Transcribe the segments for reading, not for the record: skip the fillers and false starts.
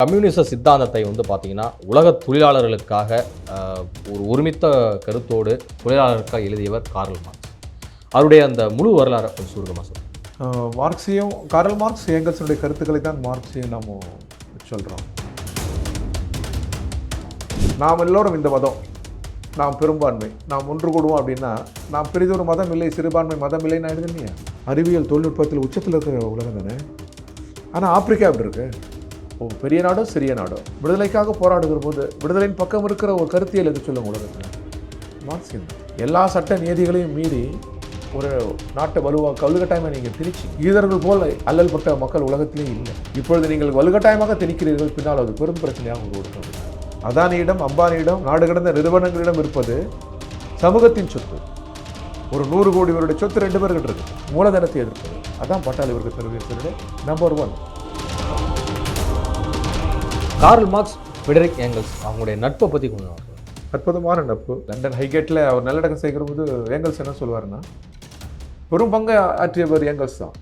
கம்யூனிச சித்தாந்தத்தை வந்து பார்த்தீங்கன்னா உலக தொழிலாளர்களுக்காக ஒரு ஒருமித்த கருத்தோடு தொழிலாளருக்காக எழுதியவர் கார்ல் மார்க்ஸ். அவருடைய அந்த முழு வரலாறு கொஞ்சம் சுருக்கமாக சொல்லுங்கள். மார்க்ஸையும் கார்ல் மார்க்ஸ் ஏங்கல்ஸனுடைய கருத்துக்களை தான் மார்க்ஸையும் நாம் சொல்கிறோம். நாம் எல்லோரும் இந்த மதம், நாம் பெரும்பான்மை, நாம் ஒன்று கூடுவோம் அப்படின்னா நாம் பெரிதொரு மதம் இல்லை, சிறுபான்மை மதம் இல்லைன்னு ஆயிடுது இல்லையா? அறிவியல் தொழில்நுட்பத்தில் உச்சத்தில் இருக்கிற உலகம் தானே. ஆனால் ஆப்பிரிக்கா எப்படி இருக்கு? பெரிய நாடோ சிறிய நாடோ விடுதலைக்காக போராடுகிற போது விடுதலையின் பக்கம் இருக்கிற ஒரு கருத்தியல் எது சொல்லுங்க உலகத்தில்? மார்க்சியம். எல்லா சட்ட நியதிகளையும் மீறி ஒரு நாட்டை வலுக்கட்டாயமாக நீங்கள் திணிச்சு ஈதர்கள் போல் அல்லல் பட்ட மக்கள் உலகத்திலே இல்லை. இப்பொழுது நீங்கள் வலுக்கட்டாயமாக திணிக்கிறீர்கள், பின்னால் அது பெரும் பிரச்சனையாக உருவாக்கும். அதானியிடம், அம்பானியிடம், நாடு கடந்த நிறுவனங்களிடம் இருப்பது சமூகத்தின் சொத்து. ஒரு 100 கோடி பேருடைய சொத்து 2 பேர்கிட்ட இருக்கு. மூலதனத்தை எதிர்ப்பது அதான் பாட்டாளி வர்க்க சர்வீஸுடைய number 1. Karl Marx, Friedrich Engels அவங்களுடைய நட்பை பற்றி கொஞ்சம் அற்புதமான நட்பு. லண்டன் ஹைகேட்டில் அவர் நல்லடக்கம் செய்கிற போது ஏங்கல்ஸ் என்ன சொல்லுவார்னா, பெரும் பங்கை ஆற்றியவர் ஏங்கல்ஸ் தான்,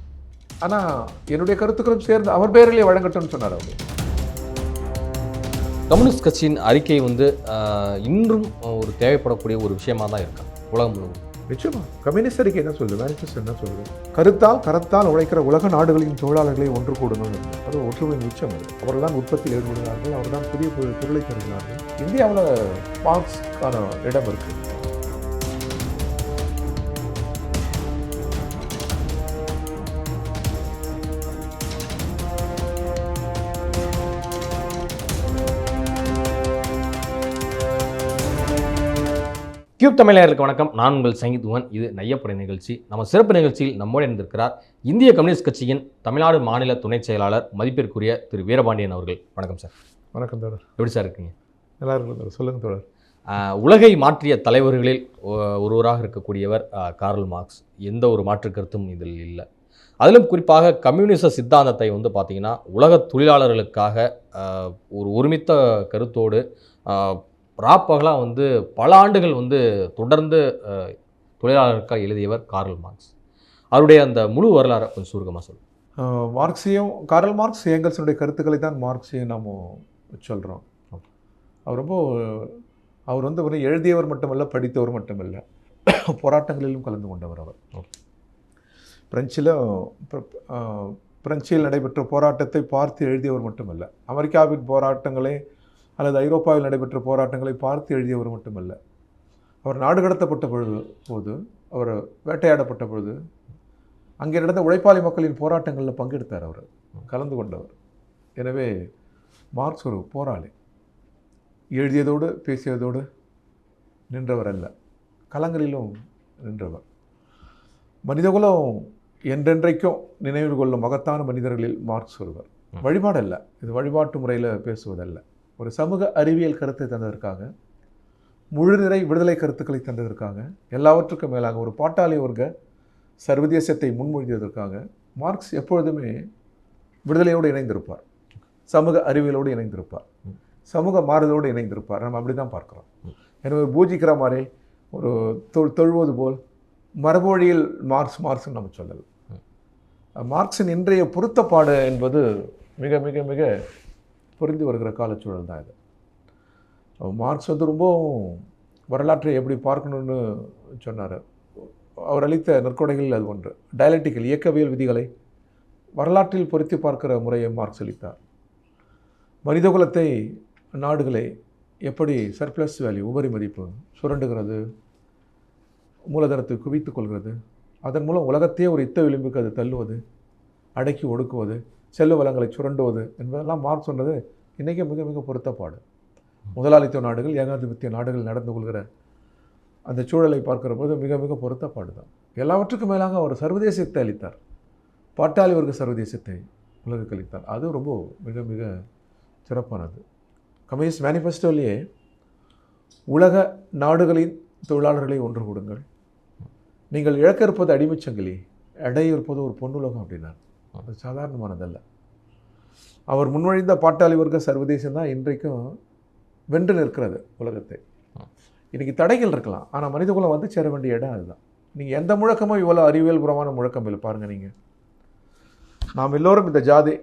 ஆனால் என்னுடைய கருத்துக்களும் சேர்ந்து அவர் பேரிலே வழங்கட்டும்னு சொன்னார். அவர் கம்யூனிஸ்ட் கட்சியின் அறிக்கை வந்து இன்றும் ஒரு தேவைப்படக்கூடிய ஒரு விஷயமாக தான் இருக்கா உலகம் முழுவதும். நிச்சயமா கம்யூனிஸ்ட் அறிக்கை என்ன சொல்லுது, மேனிஃபெஸ்டோ என்ன சொல்லுது? கரத்தால் உழைக்கிற உலக நாடுகளின் தொழிலாளர்களை ஒன்று கூடணும். அது ஒற்றுமையின் உச்சம். அவர்கள் தான் உற்பத்தியில் ஈடுபடுகிறார்கள், அவர் தான் புதிய பொருளை தருகிறார்கள். இந்தியாவில் மார்க்ஸ்க்கான இடம் இருக்கு. கியூப் தமிழர்களுக்கு வணக்கம். நான் உங்கள் சங்கீத்வன். இது நையப்படை நிகழ்ச்சி. நம்ம சிறப்பு நிகழ்ச்சியில் நம்மோடு இருந்திருக்கிறார் இந்திய கம்யூனிஸ்ட் கட்சியின் தமிழ்நாடு மாநில துணைச் செயலாளர் மதிப்பிற்குரிய திரு வீரபாண்டியன் அவர்கள். வணக்கம் சார். வணக்கம் தோழர். எப்படி சார் இருக்கீங்க? நல்லா இருக்கும். சொல்லுங்கள் தோழர். உலகை மாற்றிய தலைவர்களில் ஒருவராக இருக்கக்கூடியவர் கார்ல் மார்க்ஸ். எந்த ஒரு மாற்று கருத்தும் இதில் இல்லை. அதிலும் குறிப்பாக கம்யூனிச சித்தாந்தத்தை வந்து பார்த்திங்கன்னா உலக தொழிலாளர்களுக்காக ஒரு ஒருமித்த கருத்தோடு ராப்பகலாக வந்து பல ஆண்டுகள் வந்து தொடர்ந்து தொழிலாளருக்காக எழுதியவர் கார்ல் மார்க்ஸ். அவருடைய அந்த முழு வரலாறு கொஞ்சம் சுருக்கமாக சொல்லுங்கள். கார்ல் மார்க்ஸ் ஏங்கல்ஸனுடைய கருத்துக்களை தான் மார்க்ஸையும் நாம் சொல்கிறோம். அவர் வந்து ஒரு எழுதியவர் மட்டுமல்ல, படித்தவர் மட்டுமல்ல, போராட்டங்களிலும் கலந்து கொண்டவர். அவர் பிரெஞ்சில் நடைபெற்ற போராட்டத்தை பார்த்து எழுதியவர் மட்டுமல்ல, அமெரிக்காவின் போராட்டங்களை அல்லது ஐரோப்பாவில் நடைபெற்ற போராட்டங்களை பார்த்து எழுதியவர் மட்டுமல்ல, அவர் நாடு கடத்தப்பட்ட போது, அவர் வேட்டையாடப்பட்ட பொழுது அங்கே நடந்த உழைப்பாளி மக்களின் போராட்டங்களில் பங்கெடுத்தார். அவர் கலந்து கொண்டவர். எனவே மார்க்ஸ் ஒரு போராளி. எழுதியதோடு பேசியதோடு நின்றவர் அல்ல, களங்களிலும் நின்றவர். மனிதகுலம் என்றென்றைக்கும் நினைவு கொள்ளும் மகத்தான மனிதர்களில் மார்க்ஸ் ஒருவர். வழிபாடு அல்ல, இது வழிபாட்டு முறையில் பேசுவதல்ல, ஒரு சமூக அறிவியல் கருத்தை தந்ததற்காக, முழுநிறை விடுதலை கருத்துக்களை தந்ததற்காக, எல்லாவற்றுக்கும் மேலாக ஒரு பாட்டாளி வர்க்க சர்வதேசத்தை முன்மொழிந்ததற்காக மார்க்ஸ் எப்பொழுதுமே விடுதலையோடு இணைந்திருப்பார், சமூக அறிவியலோடு இணைந்திருப்பார், சமூக மாறுதலோடு இணைந்திருப்பார். நம்ம அப்படி தான் பார்க்குறோம். எனவே பூஜிக்கிற மாதிரி ஒரு தொழுவது போல் மரபொழியில் மார்க்ஸ்ன்னு நம்ம சொல்லலாம். மார்க்சின் இன்றைய பொருத்தப்பாடு என்பது மிக மிக மிக புரிந்து வருகிற காலச்சூழல் தான் இது. மார்க்ஸ் வந்து ரொம்ப வரலாற்றை எப்படி பார்க்கணுன்னு சொன்னார். அவர் அளித்த நற்கொடைகளில் அது ஒன்று. டயலெக்டிக்கல் இயக்கவியல் விதிகளை வரலாற்றில் பொருத்தி பார்க்கிற முறையை மார்க்ஸ் அளித்தார். மனிதகுலத்தை, நாடுகளை எப்படி சர்ப்ளஸ் வேல்யூ, உபரி மதிப்பு சுரண்டுகிறது, மூலதனத்தை குவித்து கொள்கிறது, அதன் மூலம் உலகத்தையே ஒரு யுத்த விளிம்புக்கு அது தள்ளுவது, அடக்கி ஒடுக்குவது, செல்வ வளங்களை சுரண்டுவது என்பதெல்லாம் மார்க்ஸ் சொன்னது இன்றைக்கே மிக மிக பொருத்தப்பாடு. முதலாளித்துவ நாடுகள், ஏகாதிபத்திய நாடுகள் நடந்து கொள்கிற அந்த சூழலை பார்க்கிற போது மிக மிக பொருத்தப்பாடு தான். எல்லாவற்றுக்கும் மேலாக அவர் சர்வதேசத்தை அளித்தார், பாட்டாளி வர்க்க சர்வதேசத்தை உலகுக்கு அளித்தார். அது ரொம்ப மிக மிக சிறப்பானது. கம்யூனிஸ்ட் மேனிஃபெஸ்டோலேயே உலக நாடுகளின் தொழிலாளர்களை ஒன்று கூடுங்கள், நீங்கள் இழக்க இருப்பது அடிமைச்சங்கிலி, எடைய இருப்பது ஒரு பொன்னுலகம் அப்படின்னார். அது சாதாரணமானதல்ல. அவர் முன்வழிந்த பாட்டாளி வர்க்க சர்வதேசம் தான் இன்றைக்கும் வென்று நிற்கிறது உலகத்தை. இன்றைக்கி தடைகள் இருக்கலாம், ஆனால் மனிதகுலம் வந்து சேர வேண்டிய இடம் அதுதான். நீங்கள் எந்த முழக்கமும் இவ்வளோ அறிவியல் புறமான முழக்கம் இல்லை பாருங்கள். நீங்கள் நாம் எல்லோரும் இந்த ஜாதி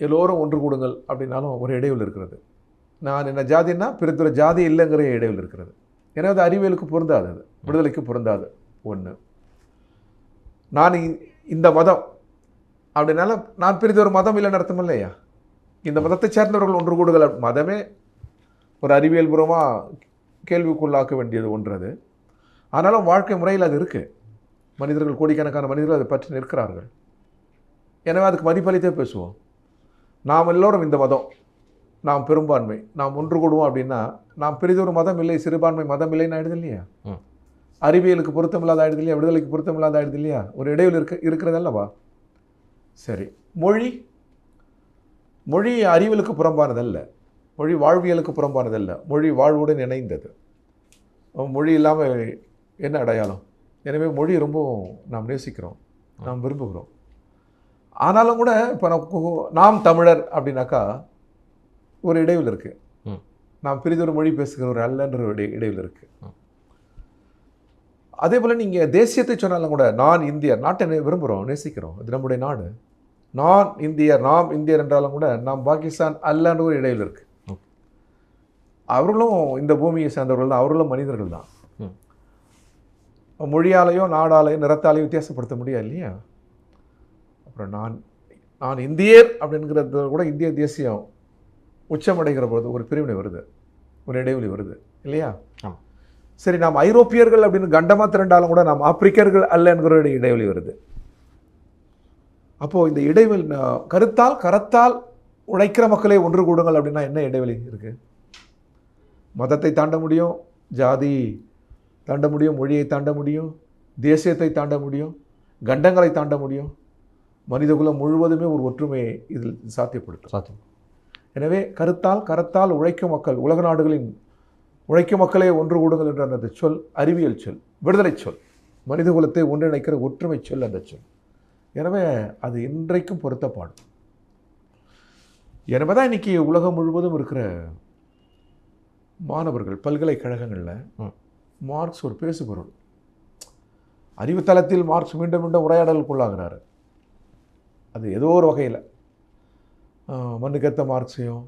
எல்லோரும் ஒன்று கூடுங்கள் அப்படின்னாலும் ஒரு இடைவெளி இருக்கிறது. நான் என்ன ஜாதின்னா பிறத்துற ஜாதி இல்லைங்கிற இடைவெளி இருக்கிறது. ஏன்னா அது அறிவியலுக்கு பொருந்தாது, அது விடுதலைக்கு பொருந்தாது. ஒன்று, நான் இந்த மதம் அப்படின்னால நான் பிரித்து ஒரு மதம் இல்லைன்னு அர்த்தம் இல்லையா? இந்த மதத்தை சேர்ந்தவர்கள் ஒன்று கூடுகள். மதமே ஒரு அறிவியல் பூர்வமாக கேள்விக்குள்ளாக்க வேண்டியது ஒன்று அது. ஆனாலும் வாழ்க்கை முறையில் அது இருக்குது. மனிதர்கள், கோடிக்கணக்கான மனிதர்கள் அதை பற்றி நிற்கிறார்கள். எனவே அதுக்கு மதிப்பளித்தே பேசுவோம். நாம் எல்லோரும் இந்த மதம், நாம் பெரும்பான்மை, நாம் ஒன்று கூடுவோம் அப்படின்னா நாம் பெரிதொரு மதம் இல்லை, சிறுபான்மை மதம் இல்லைன்னு ஆயிடுது இல்லையா? அறிவியலுக்கு பொருத்தமில்லாத ஆயிடுது இல்லையா? விடுதலைக்கு பொருத்தமில்லாத ஆயிடுது இல்லையா? ஒரு இடைவெளி இருக்கிறதல்லவா? சரி, மொழி அறிவியலுக்கு புறம்பானதல்ல, மொழி வாழ்வியலுக்கு புறம்பானதல்ல, மொழி வாழ்வுடன் இணைந்தது. மொழி இல்லாமல் என்ன அடையாளம்? எனவே மொழி ரொம்ப நாம் நேசிக்கிறோம், நாம் விரும்புகிறோம். ஆனாலும் கூட இப்போ நாம் தமிழர் அப்படின்னாக்கா ஒரு இடைவெளி இருக்குது. நாம் பிரிதொரு மொழி பேசுகிறவர் அல்லன்ற ஒரு இடைவெளி இருக்குது. அதே போல் நீங்கள் தேசியத்தை சொன்னாலும் கூட நான் இந்தியர், நாட்டை விரும்புகிறோம், நேசிக்கிறோம், இது நம்முடைய நாடு. நான் இந்தியர், நாம் இந்தியர் என்றாலும் கூட நாம் பாகிஸ்தான் அல்லன்ற ஒரு இடைவெளி இருக்குது. அவர்களும் இந்த பூமியை சேர்ந்தவர்கள் தான், அவர்களும் மனிதர்கள் தான். மொழியாலேயோ நாடாலேயோ நிறத்தாலேயோ வித்தியாசப்படுத்த முடியாது இல்லையா? அப்புறம் நான் இந்தியர் அப்படிங்கிறது கூட இந்திய தேசியம் உச்சமடைகிற பொழுது ஒரு பிரிவினை வருது, ஒரு இடைவெளி வருது இல்லையா? சரி, நாம் ஐரோப்பியர்கள் அப்படின்னு கண்டமாக திரண்டாலும் கூட நாம் ஆப்பிரிக்கர்கள் அல்ல என்கிற இடைவெளி வருது. அப்போது இந்த இடைவெளி கருத்தால் உழைக்கிற மக்களை ஒன்று கூடுங்கள் அப்படின்னா என்ன இடைவெளி இருக்குது? மதத்தை தாண்ட முடியும், ஜாதி தாண்ட முடியும், மொழியை தாண்ட முடியும், தேசியத்தை தாண்ட முடியும், கண்டங்களை தாண்ட முடியும். மனிதகுலம் முழுவதுமே ஒரு ஒற்றுமையை இதில் சாத்தியப்படுத்தும். எனவே கரத்தால் உழைக்கும் மக்கள், உலக நாடுகளின் உழைக்கும் மக்களே ஒன்று கூடுங்கள் என்ற அந்த சொல் அறிவியல் சொல், விடுதலை சொல், மனிதகுலத்தை ஒன்றிணைக்கிற ஒற்றுமை சொல் அந்த சொல். எனவே அது இன்றைக்கும் பொருத்தப்பாடும். எனவே தான் இன்றைக்கி உலகம் முழுவதும் இருக்கிற மாணவர்கள் பல்கலைக்கழகங்களில் மார்க்ஸ் ஒரு பேசுபொருள். அறிவுத்தளத்தில் மார்க்ஸ் மீண்டும் மீண்டும் உரையாடலுக்குள்ளாகிறாரு. அது ஏதோ ஒரு வகையில் மண்ணுக்கேற்ற மார்க்ஸையும்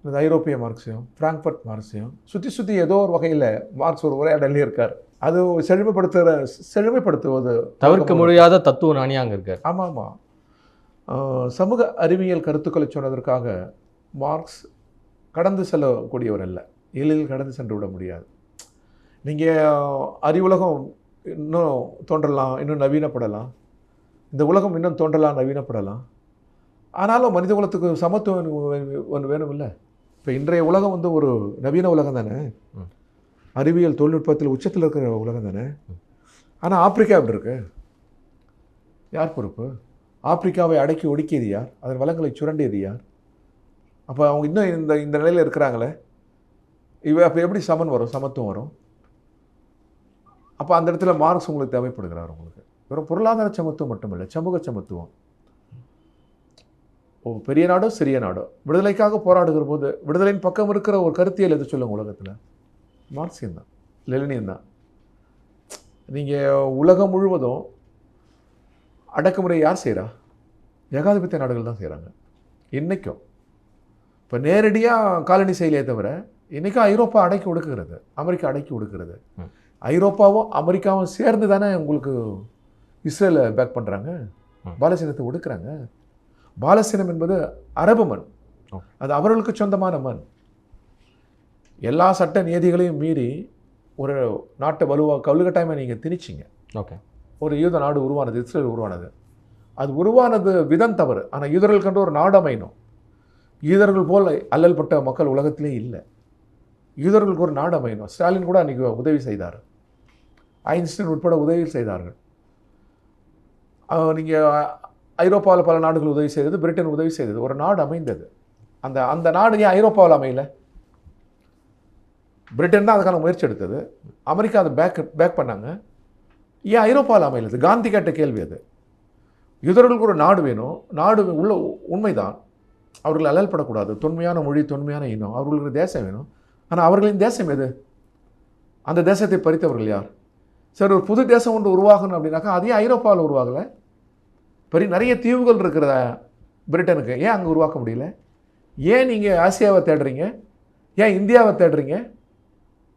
இந்த ஐரோப்பிய மார்க்ஸையும் ஃப்ராங்க்ஃபர்ட் மார்க்ஸையும் சுற்றி ஏதோ ஒரு வகையில் மார்க்ஸ் ஒரு உரையாடலே இருக்கார். அது செழுமைப்படுத்துவது தவிர்க்க முடியாத தத்துவ ஞானியாக அங்கே இருக்கார். ஆமாம். சமூக அறிவியல் கருத்துக்களை சொன்னதற்காக மார்க்ஸ் கடந்து செல்லக்கூடியவர் அல்ல, எளிதில் கடந்து சென்று விட முடியாது. நீங்கள் அறிவுலகம் இன்னும் தோன்றலாம், இன்னும் நவீனப்படலாம், இந்த உலகம் இன்னும் தோன்றலாம், நவீனப்படலாம். ஆனாலும் மனித குலத்துக்கு சமத்துவம் ஒன்று வேணும் இல்லை? இப்போ இன்றைய உலகம் வந்து ஒரு நவீன உலகம் தானே, அறிவியல் தொழில்நுட்பத்தில் உச்சத்தில் இருக்கிற உலகம் தானே. ஆனால் ஆப்பிரிக்கா எப்படி இருக்கு? யார் பொறுப்பு? ஆப்பிரிக்காவை அடக்கி ஒடுக்கியது யார்? அதன் வளங்களை சுரண்டியது யார்? அப்போ அவங்க இன்னும் இந்த நிலையில் இருக்கிறாங்களே, அப்போ எப்படி சமத்துவம் வரும்? அப்போ அந்த இடத்துல மார்க்ஸ் உங்களுக்கு தேவைப்படுகிறார். உங்களுக்கு வெறும் பொருளாதார சமத்துவம் மட்டும் இல்லை, சமூக சமத்துவம். பெரிய நாடோ சிறிய நாடோ விடுதலைக்காக போராடுகிற போது விடுதலையின் பக்கம் இருக்கிற ஒரு கருத்தியல் எது சொல்லுங்க உலகத்தில்? மார்க்சியம் தான், லெனினியம் தான். நீங்கள் உலகம் முழுவதும் அடக்குமுறை யார் செய்கிறா? ஏகாதிபத்திய நாடுகள் தான் செய்கிறாங்க இன்றைக்கும். இப்போ நேரடியாக காலனி செயலியை தவிர இன்றைக்கும் ஐரோப்பா அடக்கி ஒடுக்குகிறது, அமெரிக்கா அடக்கி ஒடுக்குறது. ஐரோப்பாவும் அமெரிக்காவும் சேர்ந்து தானே உங்களுக்கு இஸ்ரேலை பேக் பண்ணுறாங்க, பாலஸ்தீனத்தை ஒடுக்குறாங்க. பாலஸ்தீனம் என்பது அரபு மண், அது அவர்களுக்கு சொந்தமான மண். எல்லா சட்ட நியதிகளையும் மீறி ஒரு நாட்டை கவுலுக்கட்டாயமாக நீங்கள் திணிச்சிங்க. ஓகே, ஒரு யூத நாடு உருவானது, இஸ்ரேல் உருவானது. அது உருவானது விதம் தவறு. ஆனால் யூதர்கள் கண்டு ஒரு நாடு அமையணும். யூதர்கள் போல் அல்லல்பட்ட மக்கள் உலகத்திலே இல்லை. யூதர்களுக்கு ஒரு நாடு அமையணும். ஸ்டாலின் கூட அன்றைக்கி உதவி செய்தார், ஐன்ஸ்டைன் உட்பட உதவி செய்தார்கள். நீங்கள் ஐரோப்பாவில் பல நாடுகள் உதவி செய்தது, பிரிட்டன் உதவி செய்தது, ஒரு நாடு அமைந்தது. அந்த நாடு ஏன் ஐரோப்பாவில் அமையல? பிரிட்டன் தான் அதுக்கான முயற்சி எடுத்தது, அமெரிக்கா அதை பேக் பண்ணாங்க. ஏன் ஐரோப்பாவில் அமையலது? காந்தி கேட்ட கேள்வி அது. யூதர்களுக்கு ஒரு நாடு வேணும், நாடு உள்ள உண்மைதான், அவர்கள் அல்லல்படக்கூடாது, தொன்மையான மொழி, தொன்மையான இனம், அவர்களுக்கு தேசம் வேணும். ஆனால் அவர்களின் தேசம் எது? அந்த தேசத்தை பறித்தவர்கள் யார்? சரி, ஒரு புது தேசம் ஒன்று உருவாகணும் அப்படின்னாக்கா அதையும் ஐரோப்பாவில் உருவாகலை. நிறைய தீவுகள் இருக்கிற பிரிட்டனுக்கு ஏன் அங்கே உருவாக்க முடியல? ஏன் நீங்கள் ஆசியாவை தேடுறீங்க? ஏன் இந்தியாவை தேடுறீங்க?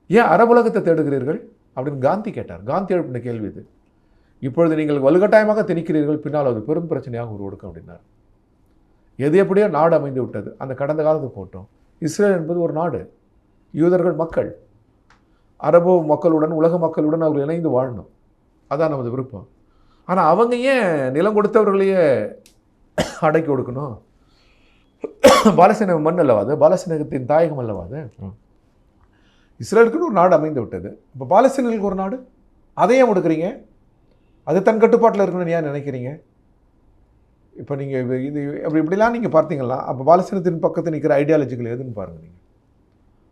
ஏன் அரபுலகத்தை தேடுகிறீர்கள் அப்படின்னு காந்தி கேட்டார். காந்தி எழுப்பின கேள்வி இது. இப்பொழுது நீங்கள் வலுக்கட்டாயமாக திணிக்கிறீர்கள், பின்னால் அது பெரும் பிரச்சனையாக உருவெடுக்கும் அப்படின்னார். எது எப்படியோ நாடு அமைந்து விட்டது. அந்த கடந்த காலத்து போட்டோம். இஸ்ரேல் என்பது ஒரு நாடு, யூதர்கள் மக்கள், அரபு மக்களுடன் உலக மக்களுடன் அவர்கள் இணைந்து வாழணும், அதான் நமது விருப்பம். ஆனால் அவங்க ஏன் நிலம் கொடுத்தவர்களையே அடக்கி கொடுக்கணும்? பாலஸ்தீன மண் அல்லவா அது? பாலஸ்தீனத்தின் தாயகம் அல்லவா அது? இஸ்ரேலுக்குன்னு ஒரு நாடு அமைந்து விட்டது. இப்போ பாலஸ்தீனர்களுக்கு ஒரு நாடு, அதையும் கொடுக்குறீங்க. அது தன் கட்டுப்பாட்டில் இருக்கணும்னு ஏன் நினைக்கிறீங்க? இப்போ நீங்கள் இது இப்படிலாம் நீங்கள் பார்த்தீங்களா? அப்போ பாலஸ்தீனத்தின் பக்கத்தில் நிற்கிற ஐடியாலஜிகள் எதுன்னு பாருங்கள். நீங்கள்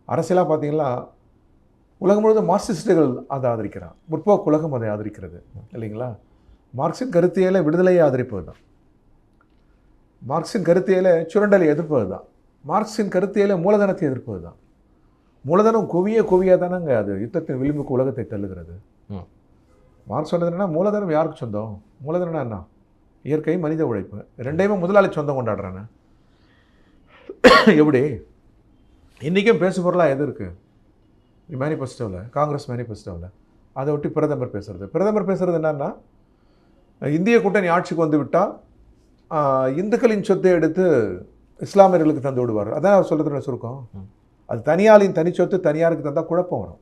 அரசியலாக பார்த்தீங்கன்னா உலகம் முழுவதும் மார்க்சிஸ்டுகள் அதை ஆதரிக்கிறான், முற்போக்கு உலகம் அதை ஆதரிக்கிறது இல்லைங்களா? மார்க்சின் கருத்தியலை விடுதலையை ஆதரிப்பது தான், மார்க்சின் கருத்தியலை சுரண்டலை எதிர்ப்பது தான், மார்க்சின் கருத்தியலை மூலதனத்தை எதிர்ப்பது தான். மூலதனம் குவியாக தானேங்க அது யுத்தத்தின் விளிம்புக்கு உலகத்தை தள்ளுகிறது. மார்க்ஸ் சொன்னது என்னன்னா, மூலதனம் யாருக்கு சொந்தம்? மூலதனம் என்ன? இயற்கை, மனித உழைப்பு, ரெண்டையுமே முதலாளி சொந்தம் கொண்டாடுறானே. எப்படி இன்றைக்கும் பேசு பொருளாக எது இருக்குது? மேனிஃபெஸ்டோவில், காங்கிரஸ் மேனிஃபெஸ்டோவில் அதை ஒட்டி பிரதமர் பேசுகிறது என்னன்னா, இந்திய கூட்டணி ஆட்சிக்கு வந்து விட்டால் இந்துக்களின் சொத்தை எடுத்து இஸ்லாமியர்களுக்கு தந்து விடுவார். அதான் அவர் சொல்கிறதுன்னு சுருக்கம். அது தனியாளின் தனிச்சொத்து தனியாருக்கு தந்தால் குழப்பம் வரும்.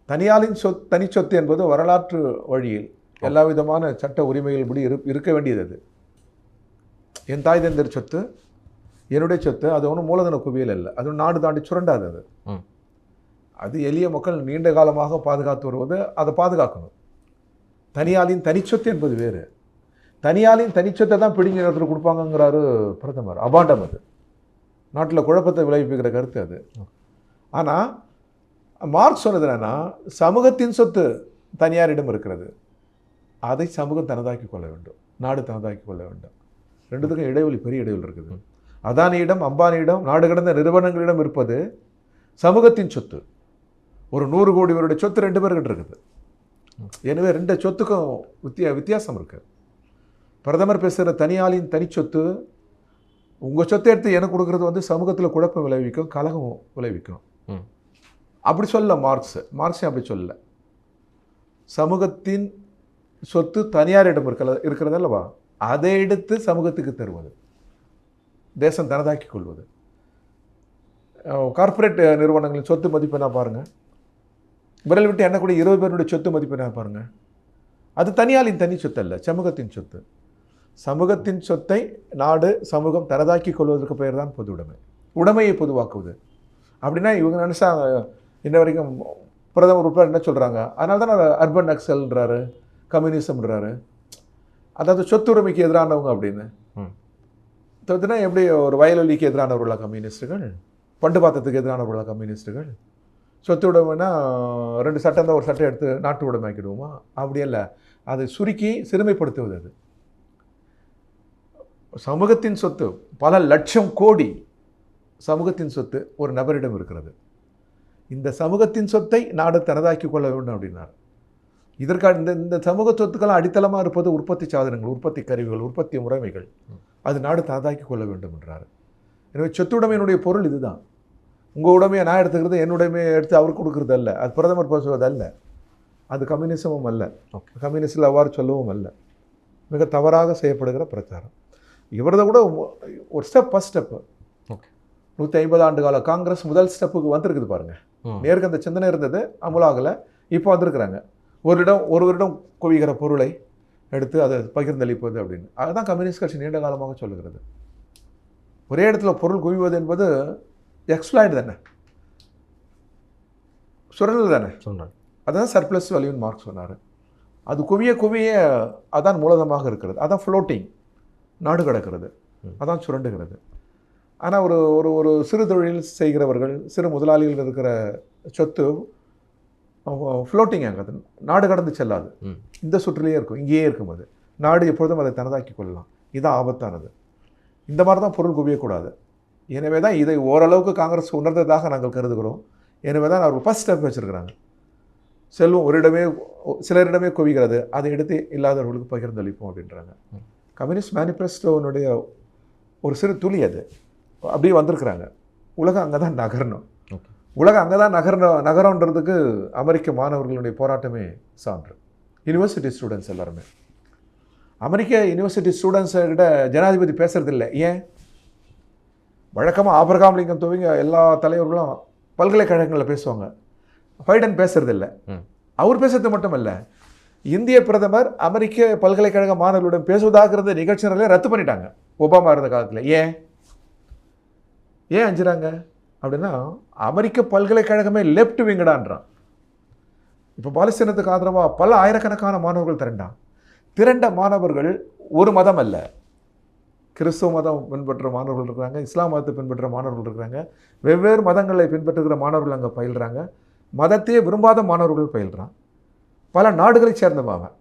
தனியாளின் தனிச்சொத்து என்பது வரலாற்று வழியில் எல்லா விதமான சட்ட உரிமைகள் இப்படி இருக்க வேண்டியது. அது என் தாய் தந்தர் சொத்து, என்னுடைய சொத்து, அது ஒன்றும் மூலதன குவியல் இல்லை, அது நாடு தாண்டி சுரண்டாது. அது அது எளிய மக்கள் நீண்ட காலமாக பாதுகாத்து வருவது, அதை பாதுகாக்கணும். தனியாளின் தனிச்சொத்து என்பது வேறு. தனியாளின் தனிச்சொத்தை தான் பிடிங்க இடத்துல கொடுப்பாங்கங்கிறாரு பிரதமர். அபாண்டம் அது, நாட்டில் குழப்பத்தை விளைவிக்கிற கருத்து அது. ஆனால் மார்க்ஸ் சொன்னது என்னன்னா, சமூகத்தின் சொத்து தனியாரிடம் இருக்கிறது, அதை சமூகம் தனதாக்கி கொள்ள வேண்டும், நாடு தனதாக்கி கொள்ள வேண்டும். ரெண்டுத்துக்கும் இடைவெளி, பெரிய இடைவெளி இருக்குது. அதானியிடம், அம்பானியிடம், நாடு கடந்த நிறுவனங்களிடம் இருப்பது சமூகத்தின் சொத்து. ஒரு 100 கோடி பேருடைய சொத்து 2 பேர்கிட்ட இருக்குது. எனவே 2 சொத்துக்கும் வித்தியாசம் இருக்குது. பிரதமர் பேசுகிற தனியாளின் தனிச்சொத்து, உங்கள் சொத்தை எடுத்து எனக்கு கொடுக்குறது வந்து சமூகத்தில் குழப்பம் விளைவிக்கும், கலகம் விளைவிக்கும். அப்படி சொல்ல மார்க்ஸே அப்படி சொல்ல. சமூகத்தின் சொத்து தனியாரிடம் இருக்கிறது அல்லவா, அதை எடுத்து சமூகத்துக்கு தருவது, தேசம் தனதாக்கி கொள்வது. கார்ப்பரேட் நிறுவனங்களின் சொத்து மதிப்பு என்ன பாருங்கள், விரல் விட்டு எண்ணக்கூடிய 20 பேருடைய சொத்து மதிப்பு என்ன பாருங்கள். அது தனியாளின் தனி சொத்து அல்ல, சமூகத்தின் சொத்து. சமூகத்தின் சொத்தை நாடு, சமூகம் தனதாக்கி கொள்வதற்கு பெயர் தான் பொது உடைமை, உடைமையை பொதுவாக்குவது. அப்படின்னா இவங்க நினச்சா இன்ன வரைக்கும் பிரதமர் உட்பட என்ன சொல்கிறாங்க, அதனால தான் அர்பன் நக்சல்ன்றாரு, கம்யூனிசம்ன்றாரு, அதாவது சொத்துரிமைக்கு எதிரானவங்க அப்படின்னு. சொத்துனா எப்படி, ஒரு வயலொலிக்கு எதிரானவர்களா கம்யூனிஸ்ட்டுகள், பண்டு பாத்திரத்துக்கு எதிரானவர்களா கம்யூனிஸ்ட்டுகள்? சொத்து உடைமைனா 2 சட்டம் தான், ஒரு சட்டம் எடுத்து நாட்டு உடைமையாக்கிடுவோமா? அப்படி இல்லை, அதை சுருக்கி சிறுமைப்படுத்துவது. அது சமூகத்தின் சொத்து, பல லட்சம் கோடி சமூகத்தின் சொத்து ஒரு நபரிடம் இருக்கிறது. இந்த சமூகத்தின் சொத்தை நாடு தனதாக்கி கொள்ள வேண்டும் அப்படின்னார். இதற்காக இந்த சமூக சொத்துக்கெல்லாம் அடித்தளமாக இருப்பது உற்பத்தி சாதனங்கள், உற்பத்தி கருவிகள், உற்பத்தி முறைமைகள், அது நாடு தனதாக்கி கொள்ள வேண்டும் என்றார். எனவே சொத்துடைமையினுடைய பொருள் இதுதான். உங்கள் உடைமையை நான் எடுத்துக்கிறது, என்னுடைமையை எடுத்து அவருக்கு கொடுக்குறது அல்ல, அது பிரதமர் பேசுவது அல்ல, அது கம்யூனிசமும் அல்ல, கம்யூனிஸ்டில் அவ்வாறு சொல்லவும் அல்ல. மிக தவறாக செய்யப்படுகிற பிரச்சாரம். இவரதை கூட ஒரு ஃபர்ஸ்ட் ஸ்டெப்பு 150 ஆண்டு கால காங்கிரஸ் முதல் ஸ்டெப்புக்கு வந்திருக்குது பாருங்கள். நேருக்கு அந்த சிந்தனை இருந்தது, அமுலாகலை, இப்போ வந்திருக்கிறாங்க. ஒரு வருடம் குவிகிற பொருளை எடுத்து அதை பகிர்ந்தளிப்பது அப்படின்னு. அதுதான் கம்யூனிஸ்ட் கட்சி நீண்ட காலமாக சொல்லுகிறது. ஒரே இடத்துல பொருள் குவிவது என்பது எக்ஸ்ப்ளாய்டு தானே, சுரண்டல் தானே சொன்னார். அதுதான் சர்ப்ளஸ் வேல்யூன்னு மார்க்ஸ் சொன்னார். அது குவிய அதான் மூலதனமாக இருக்கிறது, அதான் ஃப்ளோட்டிங், நாடு கிடக்கிறது, அதான் சுரண்டுகிறது. ஆனால் ஒரு சிறு தொழில் செய்கிறவர்கள், சிறு முதலாளிகள் இருக்கிற சொத்து ஃப்ளோட்டிங் ஆகாது, நாடு கடந்து செல்லாது, இந்த சுற்றிலேயே இருக்கும், இங்கேயே இருக்கும். அது நாடு எப்பொழுதும் அதை தனதாக்கி கொள்ளலாம். இதுதான் ஆபத்தானது. இந்த மாதிரி தான் பொருள் குவியக்கூடாது. எனவே தான் இதை ஓரளவுக்கு காங்கிரஸ் உணர்ந்ததாக நாங்கள் கருதுகிறோம். எனவே தான் அவர் ஃபர்ஸ்ட் ஸ்டெப் வச்சுருக்கிறாங்க. செல்வம் சிலரிடமே குவிகிறது, அதை எடுத்து இல்லாதவர்களுக்கு பகிர்ந்தளிப்போம் அப்படின்றாங்க. கம்யூனிஸ்ட் மேனிஃபெஸ்டோனுடைய ஒரு சிறு துளி அது. அப்படியே வந்திருக்கிறாங்க. உலகம் அங்கே தான் நகரணும். உலகம் அங்கே தான் நகரன்றதுக்கு அமெரிக்க மாணவர்களுடைய போராட்டமே சான்று. யூனிவர்சிட்டி ஸ்டூடெண்ட்ஸ் எல்லாருமே. அமெரிக்க யூனிவர்சிட்டி ஸ்டூடெண்ட்ஸுக்கிட்ட ஜனாதிபதி பேசுறது இல்லை. ஏன்? வழக்கமாக ஆபிரகாம் லிங்கன் துவங்க எல்லா தலைவர்களும் பல்கலைக்கழகங்களில் பேசுவாங்க. பைடன் பேசுறது இல்லை. அவர் பேசுறது மட்டும் இல்லை, இந்திய பிரதமர் அமெரிக்க பல்கலைக்கழக மாணவர்களுடன் பேசுவதாகிறது நிகழ்ச்சிகளை ரத்து பண்ணிட்டாங்க ஒபாமா இருந்த காலத்தில். ஏன் அஞ்சுறாங்க அப்படின்னா, அமெரிக்க பல்கலைக்கழகமே லெஃப்ட் விங்கடான்றான். இப்போ பாலஸ்தீனத்துக்கு ஆதரவாக பல ஆயிரக்கணக்கான மாணவர்கள் திரண்ட மாணவர்கள் ஒரு மதம் அல்ல. கிறிஸ்துவ மதம் பின்பற்ற மாணவர்கள் இருக்கிறாங்க, இஸ்லாம் மதத்தை பின்பற்ற மாணவர்கள் இருக்கிறாங்க, வெவ்வேறு மதங்களை பின்பற்றுகிற மாணவர்கள் அங்கே பயில்கிறாங்க, மதத்தையே விரும்பாத மாணவர்கள் பயில்கிறான். பல நாடுகளை சேர்ந்தவன்,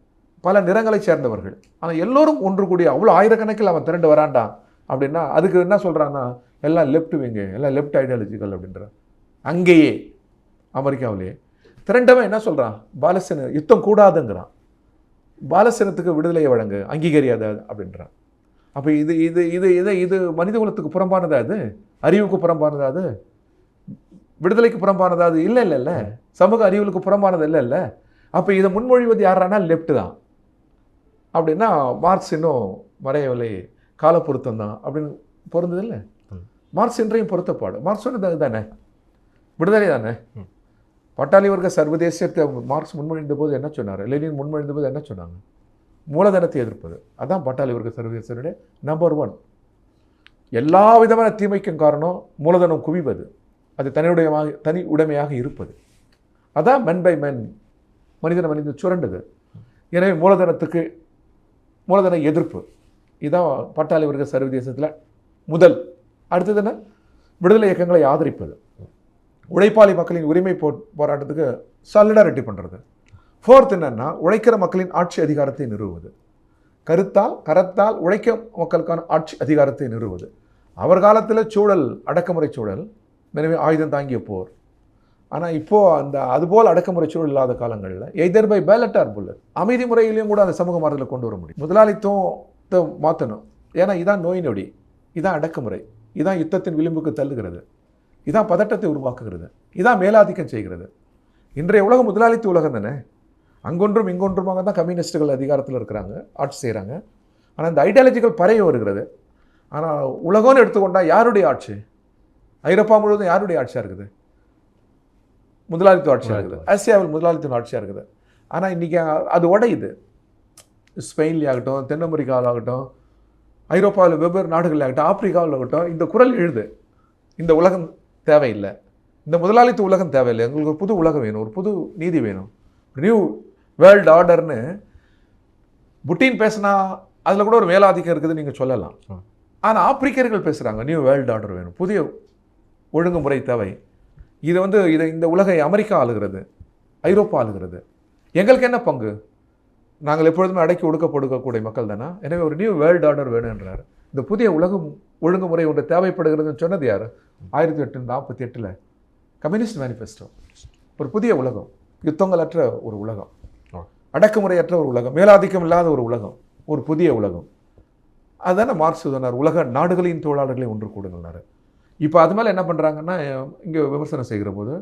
பல நிறங்களை சேர்ந்தவர்கள். ஆனால் எல்லோரும் ஒன்று கூடிய அவ்வளோ ஆயிரக்கணக்கில் அவன் திரண்டு வரான்டான் அப்படின்னா அதுக்கு என்ன சொல்கிறான்னா, எல்லாம் லெஃப்ட் விங்கு, எல்லாம் லெஃப்ட் ஐடியாலஜிக்கல் அப்படின்றான். அங்கேயே அமெரிக்காவிலேயே திரண்டவன் என்ன சொல்கிறான், பாலஸ்தீன யுத்தம் கூடாதுங்கிறான், பாலஸ்தீனத்துக்கு விடுதலையை வழங்கு, அங்கீகரியாத அப்படின்றான். அப்போ இது இது இது இதை இது மனித குலத்துக்கு புறம்பானதா? அது அறிவுக்கு புறம்பானதா? அது விடுதலைக்கு புறம்பானதா? அது இல்லை. சமூக அறிவுக்கு புறம்பானது இல்லை. அப்போ இதை முன்மொழிவது யாரானா லெஃப்ட் தான் அப்படின்னா, மார்க்ஸ் இன்னும் மறையவில்லை, கால பொருத்தம் தான் அப்படின்னு பொருந்தது இல்லை. மார்க்ஸ் இன்றையும் பொருத்தப்பாடு. மார்க்ஸ் சொன்னது தானே, விடுதலை தானே. பட்டாளி வர்க்க சர்வதேசத்தை மார்க்ஸ் முன்மொழிந்த போது என்ன சொன்னார், லெனின் முன்மொழிந்த போது என்ன சொன்னாங்க? மூலதனத்தை எதிர்ப்பது. அதான் பட்டாளி வர்க்க சர்வதேசனுடைய நம்பர் 1. எல்லா விதமான தீமைக்கும் காரணம் மூலதனம் குவிவது, அது தனி உடைமையாக இருப்பது. அதான் மென் பை மென், மனிதன் சுரண்டது. எனவே மூலதன எதிர்ப்பு இதுதான் பட்டாளி வர்க்க சர்வதேசத்தில் முதல். அடுத்தது என்ன? விடுதலை இயக்கங்களை ஆதரிப்பது, உழைப்பாளி மக்களின் உரிமை போராட்டத்துக்கு சாலிடாரிட்டி பண்ணுறது. 4th என்னன்னா, உழைக்கிற மக்களின் ஆட்சி அதிகாரத்தை நிறுவுவது. கரத்தால் உழைக்க மக்களுக்கான ஆட்சி அதிகாரத்தை நிறுவுவது. அவர் காலத்தில் சூழல் அடக்குமுறை சூழல், எனவே ஆயுதம் தாங்கிய போர். ஆனால் இப்போது அதுபோல் அடக்குமுறை சூழல் இல்லாத காலங்களில் either by ballot or bullet, அமைதி முறையிலையும் கூட அந்த சமூக மாறுதலை கொண்டு வர முடியும். முதலாளித்துவத்தை மாற்றணும். ஏன்னா இதான் நோய் நொடி, இதான் அடக்குமுறை, இதான் யுத்தத்தின் விளிம்புக்கு தள்ளுகிறது, இதான் பதட்டத்தை உருவாக்குகிறது, இதான் மேலாதிக்கம் செய்கிறது. இன்றைய உலகம் முதலாளித்துவ உலகம் தானே. அங்கொன்றும் இங்கொன்றுமாக தான் கம்யூனிஸ்டுகள் அதிகாரத்தில் இருக்கிறாங்க, ஆட்சி செய்கிறாங்க. ஆனால் இந்த ஐடியாலஜிக்கல் பறைய வருகிறது. ஆனால் உலகம்னு எடுத்துக்கொண்டால் யாருடைய ஆட்சி? ஐரோப்பா முழுவதும் யாருடைய ஆட்சியாக இருக்குது? முதலாளித்துவ ஆட்சியாக இருக்குது. ஆசியாவில் முதலாளித்துவ ஆட்சியாக இருக்குது. ஆனால் இன்றைக்கி அது உடையுது. ஸ்பெயின்லேயே ஆகட்டும், தென் அமெரிக்காவில் ஆகட்டும், ஐரோப்பாவில் வெவ்வேறு நாடுகளில் ஆகட்டும், ஆப்பிரிக்காவில் ஆகட்டும், இந்த குரல் எழுது. இந்த உலகம் தேவையில்லை, இந்த முதலாளித்துவ உலகம் தேவையில்லை, எங்களுக்கு ஒரு புது உலகம் வேணும், ஒரு புது நீதி வேணும், நியூ வேர்ல்டு ஆர்டர்னு புட்டின் பேசினா அதில் கூட ஒரு மேலாதிக்கம் இருக்குதுன்னு நீங்கள் சொல்லலாம். ஆனால் ஆப்பிரிக்கர்கள் பேசுகிறாங்க, நியூ வேர்ல்டு ஆர்டர் வேணும், புதிய ஒழுங்குமுறை தேவை. இதை இந்த உலகை அமெரிக்கா ஆளுகிறது, ஐரோப்பா ஆளுகிறது, எங்களுக்கு என்ன பங்கு? நாங்கள் எப்பொழுதுமே அடக்கி ஒடுக்கக்கூடிய மக்கள் தானே. எனவே ஒரு நியூ வேர்ல்டு ஆர்டர் வேணுன்றார். இந்த புதிய உலகம் ஒழுங்குமுறை ஒன்று தேவைப்படுகிறதுன்னு சொன்னது யார்? 1848 கம்யூனிஸ்ட் மேனிஃபெஸ்டோ. ஒரு புதிய உலகம், யுத்தங்களற்ற ஒரு உலகம், அடக்குமுறையற்ற ஒரு உலகம், மேலாதிக்கம் இல்லாத ஒரு உலகம், ஒரு புதிய உலகம். அதுதானே மார்க்ஸ் சொன்னார், உலக நாடுகளின் தொழிலாளர்களை ஒன்று கூடுங்கள்னாரு. இப்போ அது மேலே என்ன பண்ணுறாங்கன்னா, இங்கே விமர்சனம் செய்கிற போது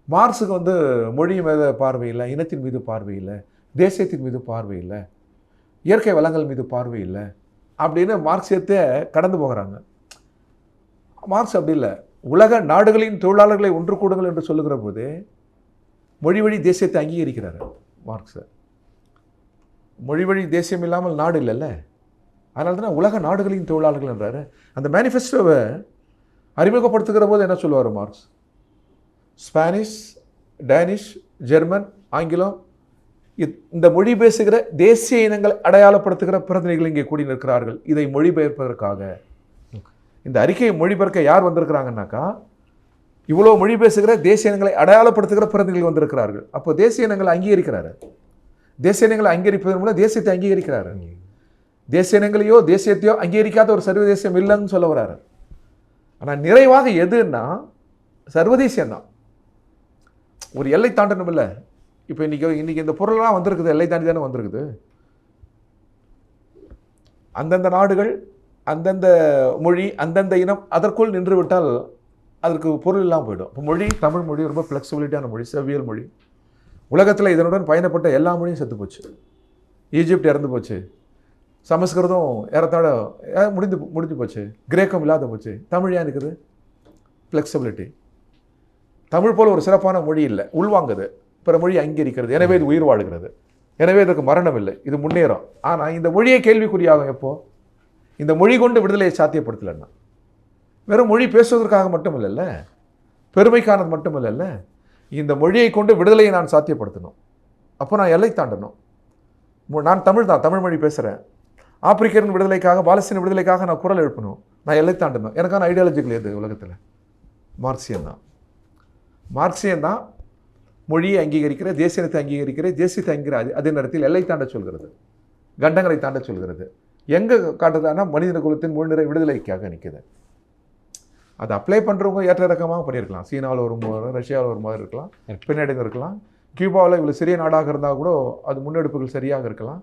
மார்க்ஸுக்கு மொழி மீது பார்வை இல்லை, இனத்தின் மீது பார்வை இல்லை, தேசியத்தின் மீது பார்வை இல்லை, இயற்கை வளங்கள் மீது பார்வை இல்லை அப்படின்னு மார்க்சியத்தை கடந்து போகிறாங்க. மார்க்ஸ் அப்படி இல்லை. உலக நாடுகளின் தொழிலாளர்களை ஒன்று கூடுங்கள் என்று சொல்லுகிற போது மொழி வழி தேசியத்தை அங்கீகரிக்கிறார் மார்க்ஸ். மொழி வழி தேசியம் இல்லாமல் நாடு இல்லைல்ல, அதனால தானே உலக நாடுகளின் தொழிலாளர்கள் என்றார். அந்த மேனிஃபெஸ்டோவை அறிமுகப்படுத்துகிற போது என்ன சொல்லுவார் மார்க்ஸ்? ஸ்பானிஷ், டேனிஷ், ஜெர்மன், ஆங்கிலம், இந்த மொழி பேசுகிற தேசிய இனங்களை அடையாளப்படுத்துகிற பிரதிநிதிகள் இங்கே கூடி நிற்கிறார்கள். இதை மொழிபெயர்ப்பதற்காக இந்த அறிக்கையை மொழிபெயர்க்க யார் வந்திருக்கிறாங்கன்னாக்கா, இவ்வளோ மொழி பேசுகிற தேசிய இனங்களை அடையாளப்படுத்துகிற பிரதிநிதிகள் வந்திருக்கிறார்கள். அப்போ தேசிய இனங்களை அங்கீகரிக்கிறாரு. தேசிய இனங்களை அங்கீகரிப்பதன் மூலம் தேசியத்தை அங்கீகரிக்கிறாரு. தேசிய இனங்களையோ தேசியத்தையோ அங்கீகரிக்காத ஒரு சர்வதேசம் இல்லைன்னு சொல்ல வர்றாரு. ஆனால் நிறைவாக எதுன்னா சர்வதேசியம்தான். ஒரு எல்லை தாண்டணும் இல்லை. இப்போ இன்னைக்கு இந்த பொருளெல்லாம் வந்திருக்குது, எல்லை தாண்டி தானே வந்திருக்குது. அந்தந்த நாடுகள் அந்தந்த மொழி அந்தந்த இனம் அதற்குள் நின்று விட்டால் அதற்கு பொருள் இல்லாமல் போயிடும். இப்போ மொழி, தமிழ் மொழி ரொம்ப ஃப்ளெக்சிபிலிட்டியான மொழி, செவ்வியல் மொழி. உலகத்தில் இதனுடன் பயணப்பட்ட எல்லா மொழியும் செத்து போச்சு. ஈஜிப்ட் இறந்து போச்சு, சமஸ்கிருதம் ஏறத்தாழ முடிஞ்சு போச்சு, கிரேக்கம் இல்லாத போச்சு. தமிழ் ஏன் இருக்குது? ஃப்ளெக்சிபிலிட்டி. தமிழ் போல் ஒரு சிறப்பான மொழி இல்லை, உள்வாங்குது, பிற மொழி அங்கீகரிக்கிறது, எனவே இது உயிர் வாழ்கிறது, எனவே இதற்கு மரணம் இல்லை, இது முன்னேறும். ஆனால் இந்த மொழியை கேள்விக்குறியாகும் எப்போ? இந்த மொழி கொண்டு விடுதலையை சாத்தியப்படுத்தலைன்னா. வெறும் மொழி பேசுவதற்காக மட்டும் இல்லைல்ல, பெருமைக்கானது மட்டும் இல்லைல்ல, இந்த மொழியை கொண்டு விடுதலையை நான் சாத்தியப்படுத்தணும். அப்போ நான் எல்லை தாண்டணும். நான் தமிழ் தான், தமிழ் மொழி பேசுகிறேன். ஆப்பிரிக்கரின் விடுதலைக்காக, பாலஸ்தீன விடுதலைக்காக நான் குரல் எழுப்பணும், நான் எல்லை தாண்டணும். எனக்கான ஐடியாலஜிகள் எது உலகத்தில்? மார்க்சியம் தான். மார்க்சியம் தான் மொழியை அங்கீகரிக்கிற, தேசியத்தை அங்கீகரிக்கிற, தேசியத்தை அங்கீகரிக்கிற அதே நேரத்தில் எல்லை தாண்ட சொல்கிறது, கண்டங்களை தாண்ட சொல்கிறது. எங்கே காட்டுறதுனா மனித குலத்தின் முழுநிறை விடுதலைக்காக நிற்குது. அதை அப்ளை பண்ணுறவங்க ஏற்ற இறக்கமாக பண்ணியிருக்கலாம். சீனாவில் ஒரு மாதிரி, ரஷ்யாவில் ஒரு மாதிரி இருக்கலாம், பின்னடைந்து இருக்கலாம். கியூபாவில் இவ்வளோ சிறிய நாடாக இருந்தால் கூட அது முன்னெடுப்புகள் சரியாக இருக்கலாம்.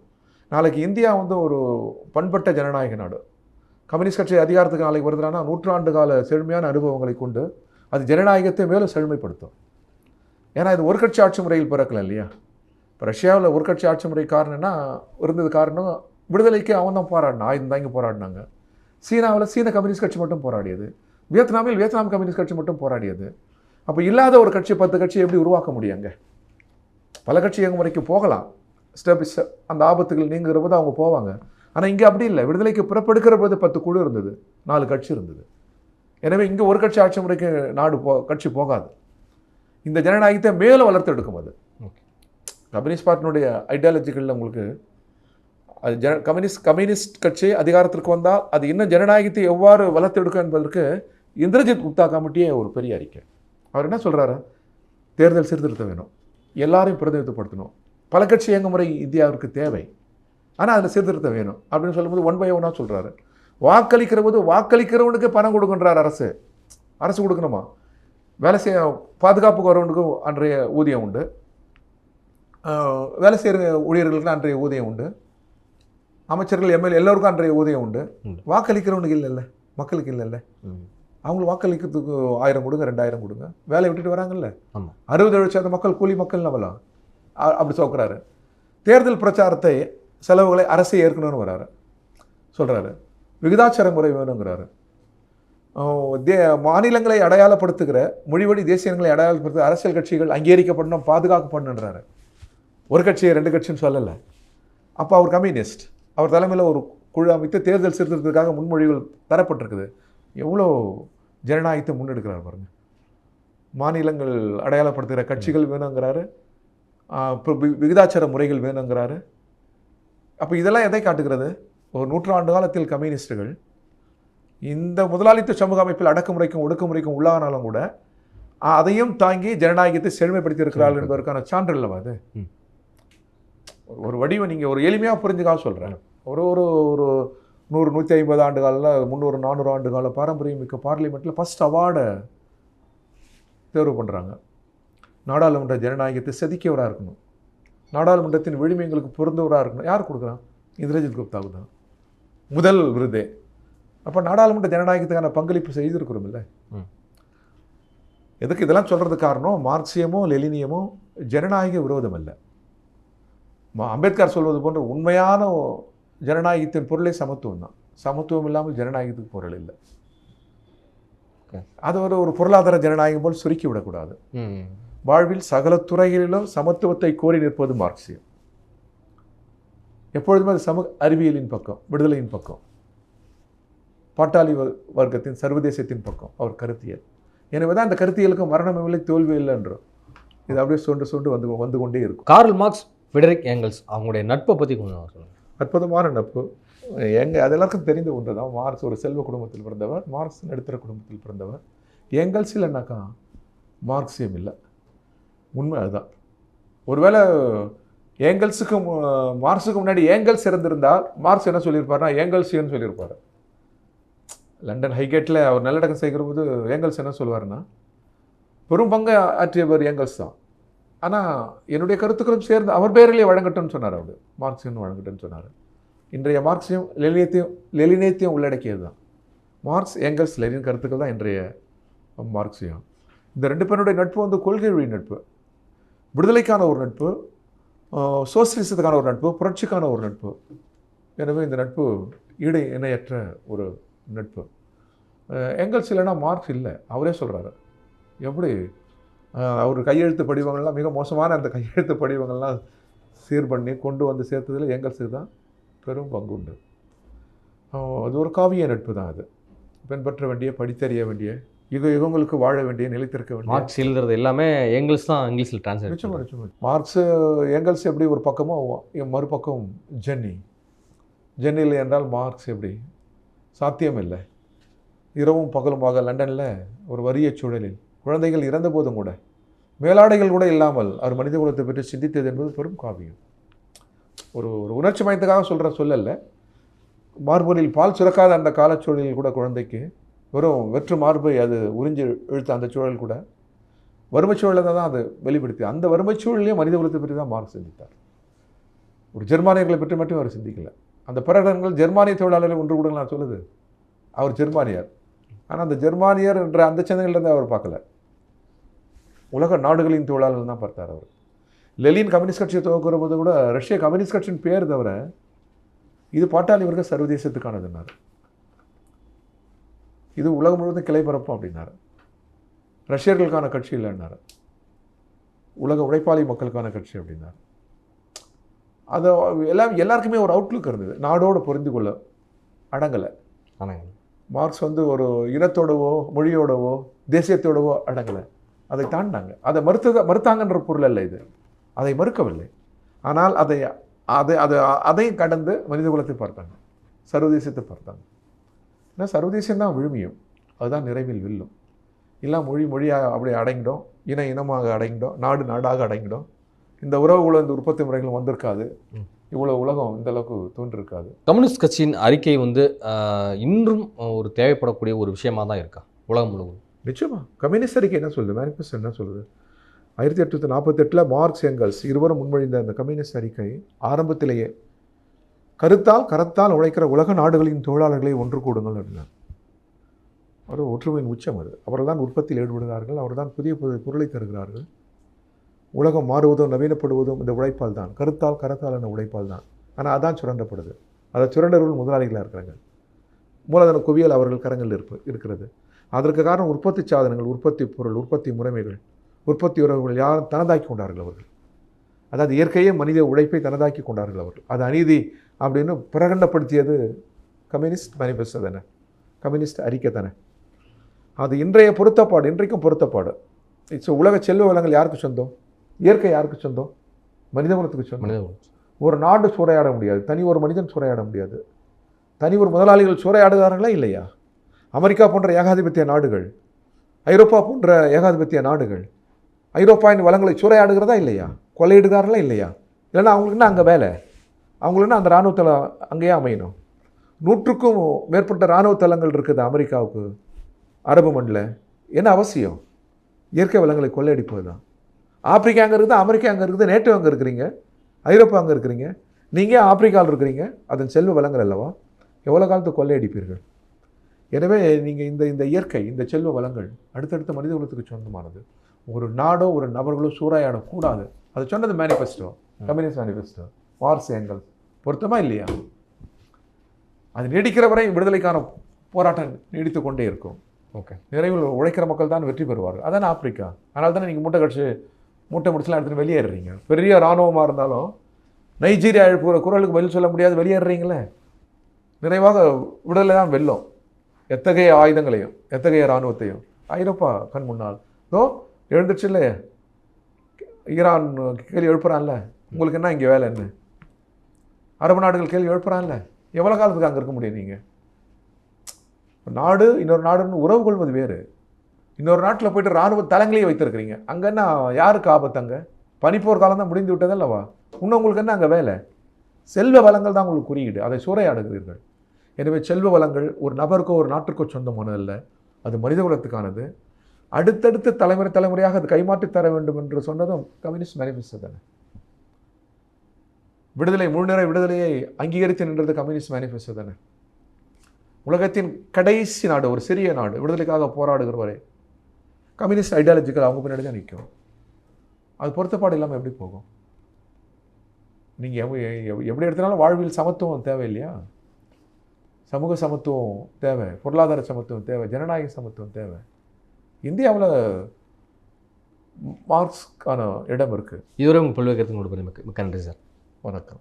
நாளைக்கு இந்தியா ஒரு பண்பட்ட ஜனநாயக நாடு. கம்யூனிஸ்ட் கட்சி அதிகாரத்துக்கு நாளைக்கு வருதுன்னா 100 ஆண்டு கால செழுமையான அனுபவங்களை கொண்டு அது ஜனநாயகத்தை மேலும் செழுமைப்படுத்தும். ஏன்னா இது ஒரு கட்சி ஆட்சி முறையில் பிறக்கல இல்லையா? இப்போ ரஷ்யாவில் ஒரு கட்சி ஆட்சி முறை காரணம்னா இருந்தது காரணம் விடுதலைக்கு அவன் தான் போராடினான், ஆயுதம் தாங்கி போராடினாங்க. சீனாவில் சீன கம்யூனிஸ்ட் கட்சி மட்டும் போராடியது, வியட்நாமில் வியட்நாம் கம்யூனிஸ்ட் கட்சி மட்டும் போராடியது. அப்போ இல்லாத ஒரு கட்சி 10 கட்சி எப்படி உருவாக்க முடியுங்க? பல கட்சி இயங்குமுறைக்கு போகலாம், ஸ்டெப் அந்த ஆபத்துகள் நீங்குகிற போது அவங்க போவாங்க. ஆனால் இங்கே அப்படி இல்லை. விடுதலைக்கு பிறப்பெடுக்கிற போது 10 குழு இருந்தது, 4 கட்சி இருந்தது. எனவே இங்கே ஒரு கட்சி ஆட்சி முறைக்கு கட்சி போகாது. இந்த ஜனநாயகத்தை மேலும் வளர்த்து எடுக்கும். அது கம்யூனிஸ்ட் பார்ட்டினுடைய ஐடியாலஜிகளில் உங்களுக்கு அது கம்யூனிஸ்ட் கட்சி அதிகாரத்திற்கு வந்தால் அது இன்னும் ஜனநாயகத்தை எவ்வாறு வளர்த்து எடுக்கும் என்பதற்கு இந்திரஜித் குப்தா கமிட்டியே ஒரு பெரிய அறிக்கை. அவர் என்ன சொல்கிறாரு? தேர்தல் சீர்திருத்தம் வேணும், எல்லாரையும் பிரதிநிதித்துவப்படுத்தணும், பல கட்சி இயங்குமுறை இந்தியாவிற்கு தேவை, ஆனால் அதில் சீர்திருத்தம் வேணும் அப்படின்னு சொல்லும்போது 1 by 1 சொல்கிறாரு. வாக்களிக்கிற போது வாக்களிக்கிறவனுக்கு பணம் கொடுக்குன்றார் அரசு கொடுக்கணுமா? வேலை செய்ய பாதுகாப்புக்கு வரவனுக்கும் அன்றைய ஊதியம் உண்டு, வேலை செய்கிற ஊழியர்களுக்கு அன்றைய ஊதியம் உண்டு, அமைச்சர்கள் எம்எல்ஏ எல்லோருக்கும் அன்றைய ஊதியம் உண்டு. வாக்களிக்கிறவனுக்கு இல்லைல்ல, மக்களுக்கு இல்லைல்ல. அவங்களுக்கு வாக்களிக்கிறதுக்கு 1000 கொடுங்க, 2000 கொடுங்க, வேலையை விட்டுட்டு வராங்கல்ல. 60% மக்கள் கூலி மக்கள் நம்மளாம் அப்படி சோக்குறாரு. தேர்தல் பிரச்சாரத்தை செலவுகளை அரசை ஏற்கனவே வராரு, சொல்கிறாரு. விகிதாச்சார முறை வேணுங்கிறாரு. மாநிலங்களை அடையாளப்படுத்துகிற மொழிவழி தேசியங்களை அடையாளப்படுத்துகிற அரசியல் கட்சிகள் அங்கீகரிக்கப்படணும், பாதுகாக்கப்படணுன்றாரு. ஒரு கட்சி 2 கட்சின்னு சொல்லலை. அப்போ அவர் கம்யூனிஸ்ட், அவர் தலைமையில் ஒரு குழு அமைத்து தேர்தல் சீர்திருத்தத்துக்காக முன்மொழிகள் தரப்பட்டிருக்குது. எவ்வளோ ஜனநாயகத்தை முன்னெடுக்கிறார் பாருங்கள். மாநிலங்கள் அடையாளப்படுத்துகிற கட்சிகள் வேணுங்கிறாரு, விகிதாச்சார முறைகள் வேணுங்கிறாரு. அப்போ இதெல்லாம் எதை காட்டுகிறது? ஒரு 100 ஆண்டு காலத்தில் கம்யூனிஸ்டுகள் இந்த முதலாளித்துவ சமூக அமைப்பில் அடக்குமுறைக்கும் ஒடுக்குமுறைக்கும் உள்ளானாலும் கூட அதையும் தாங்கி ஜனநாயகத்தை செழுமைப்படுத்தி இருக்கிறார்கள் என்பதற்கான சான்று இல்லவா அது? ஒரு வடிவம் நீங்கள் ஒரு எளிமையாக புரிஞ்சுக்காக சொல்கிறேன். ஒரு ஒரு ஒரு 100-150 ஆண்டு காலில் 300-400 ஆண்டு கால பாரம்பரியம் மிக்க பார்லிமெண்ட்டில் ஃபஸ்ட் அவார்டை தேர்வு பண்ணுறாங்க. நாடாளுமன்ற ஜனநாயகத்தை செதுக்கியவராக இருக்கணும், நாடாளுமன்றத்தின் விழுமியங்களுக்கு பொருந்தவராக இருக்கணும். யார் கொடுக்குறான்? இந்திரஜித் குப்தாவுக்கு தான் முதல் விருதே. அப்போ நாடாளுமன்ற ஜனநாயகத்துக்கான பங்களிப்பு செய்திருக்கிறோம் இல்லை? எதுக்கு இதெல்லாம் சொல்கிறது காரணம், மார்க்சியமோ லெனினியமோ ஜனநாயக விரோதம் அல்ல. அம்பேத்கர் சொல்வது போன்ற உண்மையான ஜனநாயகத்தின் பொருளே சமத்துவம் தான். சமத்துவம் இல்லாமல் ஜனநாயகத்துக்கு பொருள் இல்லை. அது ஒரு பொருளாதார ஜனநாயகம் போல் சுருக்கி விடக்கூடாது. வாழ்வில் சகல துறைகளிலும் சமத்துவத்தை கோரி நிற்பது மார்க்சியம். எப்பொழுதுமே அது சமூக அறிவியலின் பக்கம், விடுதலையின் பக்கம், பாட்டாளி வர்க்கத்தின் சர்வதேசத்தின் பக்கம் அவர் கருத்தியல். எனவே தான் அந்த கருத்தியலுக்கு மரணம் இல்லை, தோல்வி இல்லை என்றும் இது அப்படியே சொண்டு வந்து கொண்டே இருக்கும். கார்ல் மார்க்ஸ், ஃபிரெடரிக் ஏங்கல்ஸ் அவங்களுடைய நட்பை பற்றி கொஞ்சம் சொல்லுங்கள். அற்புதமான நட்பு. அது எல்லாருக்கும் தெரிந்த ஒன்று தான். மார்க்ஸ் ஒரு செல்வ குடும்பத்தில் பிறந்தவர், மார்க்ஸ் நடுத்தர குடும்பத்தில் பிறந்தவர். ஏங்கல்ஸ் இல்லைன்னாக்கா மார்க்சியம் இல்லை. உண்மை அதுதான். ஒருவேளை ஏங்கல்ஸுக்கும் மார்க்ஸுக்கு முன்னாடி ஏங்கல்ஸ் இருந்திருந்தால் மார்க்ஸ் என்ன சொல்லியிருப்பார்னா ஏங்கல்ஸியன்னு சொல்லியிருப்பார். லண்டன் ஹைகேட்டில் அவர் நல்லடக்கம் செய்கிற போது ஏங்கல்ஸ் என்ன சொல்லுவார்னா, பெரும் பங்கை ஆற்றியவர் ஏங்கல்ஸ் தான், ஆனால் என்னுடைய கருத்துக்களும் சேர்ந்து அவர் பேரிலே வழங்கட்டும்னு சொன்னார். அவர் மார்க்சியன் வழங்கட்டும்னு சொன்னார். இன்றைய மார்க்ஸையும் லெனினேத்தையும் உள்ளடக்கியது தான். மார்க்ஸ், ஏங்கல்ஸ், லெனின் கருத்துக்கள் தான் இன்றைய மார்க்ஸையும். இந்த 2 பேருடைய நட்பு வந்து கொள்கை வழி நட்பு, விடுதலைக்கான ஒரு நட்பு, சோசியலிசத்துக்கான ஒரு நட்பு, புரட்சிக்கான ஒரு நட்பு. எனவே இந்த நட்பு ஈடு இணையற்ற ஒரு நட்பு. ஏங்கல்ஸ் இல்லைன்னா மார்க்ஸ் இல்லை, அவரே சொல்கிறாரு. எப்படி அவர் கையெழுத்து படிவங்கள்லாம் மிக மோசமான அந்த கையெழுத்து படிவங்கள்லாம் சீர் பண்ணி கொண்டு வந்து சேர்த்ததில் ஏங்கல்ஸுக்கு தான் பெரும் பங்கு உண்டு. அது ஒரு காவிய நட்பு தான். அது பின்பற்ற வேண்டிய, படித்தறிய வேண்டிய, யுகங்களுக்கு வாழ வேண்டிய, நிலைத்திருக்க வேண்டிய. மார்க்ஸ் எழுதுறது எல்லாமே ஏங்கல்ஸ் தான் இங்கிலீஷில் டிரான்ஸ்லேட். நிச்சயமாக மார்க்ஸ், ஏங்கல்ஸ் எப்படி ஒரு பக்கமோ மறுபக்கம் ஜென்னி இல்லை என்றால் மார்க்ஸ் எப்படி? சாத்தியம் இல்லை. இரவும் பகலுமாக லண்டனில் ஒரு வறிய சூழலில் குழந்தைகள் இறந்த போதும் கூட, மேலாடைகள் கூட இல்லாமல் அவர் மனித குலத்தை பற்றி சிந்தித்தது என்பது பெரும் காவியம். ஒரு உணர்ச்சி மயத்துக்காக சொல்கிற சொல்லல்ல. மார்பலில் பால் சுரக்காத அந்த காலச்சூழலில் கூட குழந்தைக்கு வெறும் வெற்று மார்பை அது உறிஞ்சி இழுத்த அந்த சூழல் கூட வறுமை சூழலை தான் அது வெளிப்படுத்தி. அந்த வறுமை சூழலையும் மனித குலத்தை பற்றி தான் மார்க்ஸ் சிந்தித்தார். ஒரு ஜெர்மானியர்களை பற்றி மட்டும் அவர் சிந்திக்கலை. அந்த பிரகடனங்கள் ஜெர்மானிய தொழிலாளர்கள் ஒன்று கூட நான் சொல்லுது. அவர் ஜெர்மானியர், ஆனால் அந்த ஜெர்மானியர் என்ற அந்த சிந்தனையிலிருந்து அவர் பார்க்கல. உலக நாடுகளின் தொழிலாளர்கள் தான் பார்த்தார் அவர். லெனின் கம்யூனிஸ்ட் கட்சியை துவக்கிற போது கூட ரஷ்ய கம்யூனிஸ்ட் கட்சியின் பேர் தவிர இது பாட்டாளி வர்க்க சர்வதேசத்துக்கானதுன்னார். இது உலகம் முழுவதும் கிளை பரப்பும் அப்படின்னாரு. ரஷ்யர்களுக்கான கட்சி இல்லைன்னாரு. உலக உழைப்பாளி மக்களுக்கான கட்சி அப்படின்னாரு. அது எல்லாருக்குமே ஒரு அவுட்லுக் இருந்தது. நாடோடு பொருந்து கொள்ள அடங்கலை. மார்க்ஸ் வந்து ஒரு இனத்தோடவோ மொழியோடவோ தேசியத்தோடவோ அடங்கலை. அதை தாண்டாங்க. அதை மறுத்தாங்கன்ற பொருள் அல்ல இது. அதை மறுக்கவில்லை. ஆனால் அதையும் கடந்து மனித குலத்தை பார்த்தாங்க, சர்வதேசத்தை பார்த்தாங்க. ஏன்னா சர்வதேசம்தான் விழுமியும், அதுதான் நிறைவில் வில்லும். இல்லை மொழியாக அப்படி அடங்கிடும், இனமாக அடங்கிடும், நாடாக அடங்கிடும். இந்த உறவுகளும் இந்த உற்பத்தி முறைகளும் வந்திருக்காது, இவ்வளோ உலகம் இந்த அளவுக்கு தோன்றிருக்காது. கம்யூனிஸ்ட் கட்சியின் அறிக்கை வந்து இன்றும் ஒரு தேவைப்படக்கூடிய ஒரு விஷயமா தான் இருக்கா உலகம் முழுவதும்? நிச்சயமாக. கம்யூனிஸ்ட் அறிக்கை என்ன சொல்லுது, மேனிஃபெஸ்டோ என்ன சொல்லுது? 1848 மார்க்ஸ், ஏங்கல்ஸ் இருவரும் முன்மொழிந்த அந்த கம்யூனிஸ்ட் அறிக்கை ஆரம்பத்திலேயே கரத்தால் உழைக்கிற உலக நாடுகளின் தொழிலாளர்களை ஒன்று கூடுங்கள் அப்படின்னார். ஒரு ஒற்றுமையின் உச்சம் அது. அவர்கள் தான் உற்பத்தியில் ஈடுபடுகிறார்கள், அவர்கள் தான் புதிய பொருளை தருகிறார்கள். உலகம் மாறுவதும் நவீனப்படுவதும் இந்த உழைப்பால் தான், கரத்தால் என்ற உழைப்பால் தான். ஆனால் அதான் சுரண்டப்படுது. அதை சுரண்டர்கள் முதலாளிகளாக இருக்கிறாங்க. மூலதன குவியல் அவர்கள் கரங்கள் இருக்கிறது. அதற்கு காரணம் உற்பத்தி சாதனங்கள், உற்பத்தி பொருள், உற்பத்தி முறைமைகள், உற்பத்தி உறவுகள் யாரும் தனதாக்கி கொண்டார்கள் அவர்கள். அதாவது இயற்கையே மனித உழைப்பை தனதாக்கி கொண்டார்கள் அவர்கள். அது அநீதி அப்படின்னு பிரகடனப்படுத்தியது கம்யூனிஸ்ட் மேனிஃபெஸ்டோ தானே, கம்யூனிஸ்ட் அறிக்கை தானே. அது இன்றைக்கும் பொருத்தப்பாடு. உலக செல்வ வளங்கள் யாருக்கு சொந்தம்? இயற்கை யாருக்கு சொந்தம்? மனித குலத்துக்கு சொந்தம். ஒரு நாடு சூறையாட முடியாது, தனி ஒரு மனிதன் சூறையாட முடியாது. தனி ஒரு முதலாளிகள் சூறையாடுகிறார்களா இல்லையா? அமெரிக்கா போன்ற ஏகாதிபத்திய நாடுகள், ஐரோப்பா போன்ற ஏகாதிபத்திய நாடுகள் ஐரோப்பாவின் வளங்களை சூறையாடுகிறதா இல்லையா? கொள்ளையிடுகிறார்களா இல்லையா? இல்லைன்னா அவங்களுக்கு என்ன அங்கே வேலை? அவங்களுக்கு அந்த இராணுவ தளம் அங்கேயே அமையணும். 100க்கும் மேற்பட்ட இராணுவ தளங்கள் இருக்குது அமெரிக்காவுக்கு அரபு மண்ணில். என்ன அவசியம்? இயற்கை வளங்களை கொள்ளையடிப்பது தான். ஆப்பிரிக்கா அங்கே இருக்குது, அமெரிக்கா அங்கே இருக்குது, நேட்டோ அங்கே இருக்கிறீங்க, ஐரோப்பா அங்கே இருக்கிறீங்க, நீங்கள் ஆப்பிரிக்காவில் இருக்கிறீங்க. அதன் செல்வ வளங்கள் அல்லவா? எவ்வளோ காலத்துக்கு கொள்ளையடிப்பீர்கள்? எனவே நீங்கள் இந்த இயற்கை, இந்த செல்வ வளங்கள் அடுத்தடுத்த மனித குலத்துக்கு சொந்தமானது. ஒரு நாடோ ஒரு நபர்களோ சூறையாடக்கூடாது. அது சொன்னது manifesto, communist manifesto, Marx, Engels. பொருத்தமா இல்லையா? அது நீடிக்கிற வரை விடுதலைக்கான போராட்டம் நீடித்து கொண்டே இருக்கும். ஓகே, நிறைவில் உழைக்கிற மக்கள் தான் வெற்றி பெறுவார்கள். அதானே ஆப்பிரிக்கா. அதனால தானே நீங்கள் மூட்டை முடிச்சலாம் எடுத்துகிட்டு வெளியேறுறீங்க. பெரிய இராணுவமாக இருந்தாலும் நைஜீரியா எழுப்புகிற குரலுக்கு பதில் சொல்ல முடியாது, வெளியேறுறீங்களே. நிறைவாக விடுதலை தான் வெல்லும். எத்தகைய ஆயுதங்களையும் எத்தகைய இராணுவத்தையும். ஐரோப்பா கண் முன்னால் எழுந்துச்சு இல்லையே, ஈரான் கேள்வி எழுப்புறான்ல, உங்களுக்கு என்ன இங்கே வேலை என்ன? அரபு நாடுகள் கேள்வி எழுப்புறான்ல, எவ்வளோ காலத்துக்கு அங்கே இருக்க முடியும்? நீங்கள் நாடு இன்னொரு நாடுன்னு உறவு கொள்வது வேறு. இன்னொரு நாட்டில் போய்ட்டு இராணுவ தளங்களையே வைத்திருக்கிறீங்க. அங்கே என்ன யாருக்கு ஆபத்து? அங்கே பனிப்போர் காலம் தான் முடிந்து விட்டதல்லவா? இன்னும் உங்களுக்கு என்ன அங்கே வேலை? செல்வ வளங்கள் தான் உங்களுக்கு குறியீடு, அதை சூறையாடுகிறீர்கள். எனவே செல்வ வளங்கள் ஒரு நபருக்கோ ஒரு நாட்டுக்கோ சொந்தமானதல்ல, அது மனித குலத்துக்கானது. அடுத்தடுத்து தலைமுறையாக அது கைமாற்றி தர வேண்டும் என்று சொன்னதும் கம்யூனிஸ்ட் மேனிஃபெஸ்டோ தானே. முழுநேர விடுதலையை அங்கீகரித்து நின்றது கம்யூனிஸ்ட் மேனிஃபெஸ்டோ தானே. உலகத்தின் கடைசி நாடு, ஒரு சிறிய நாடு, விடுதலைக்காக போராடுகிற வரை கம்யூனிஸ்ட் ஐடியாலஜிக்கல் அவங்க பின்னாடி தான் நிற்கும். அது பொருத்தப்பாடு இல்லாமல் எப்படி போகும்? நீங்கள் எப்படி எடுத்தாலும் வாழ்வில் சமத்துவம் தேவை இல்லையா? சமூக சமத்துவம் தேவை, பொருளாதார சமத்துவம் தேவை, ஜனநாயக சமத்துவம் தேவை. இந்தியாவில் மார்க்ஸ்க்கான இடம் இருக்குது. இதுவரை உங்கள் பல்வேறு கருத்து மிக்க நன்றி சார். வணக்கம்.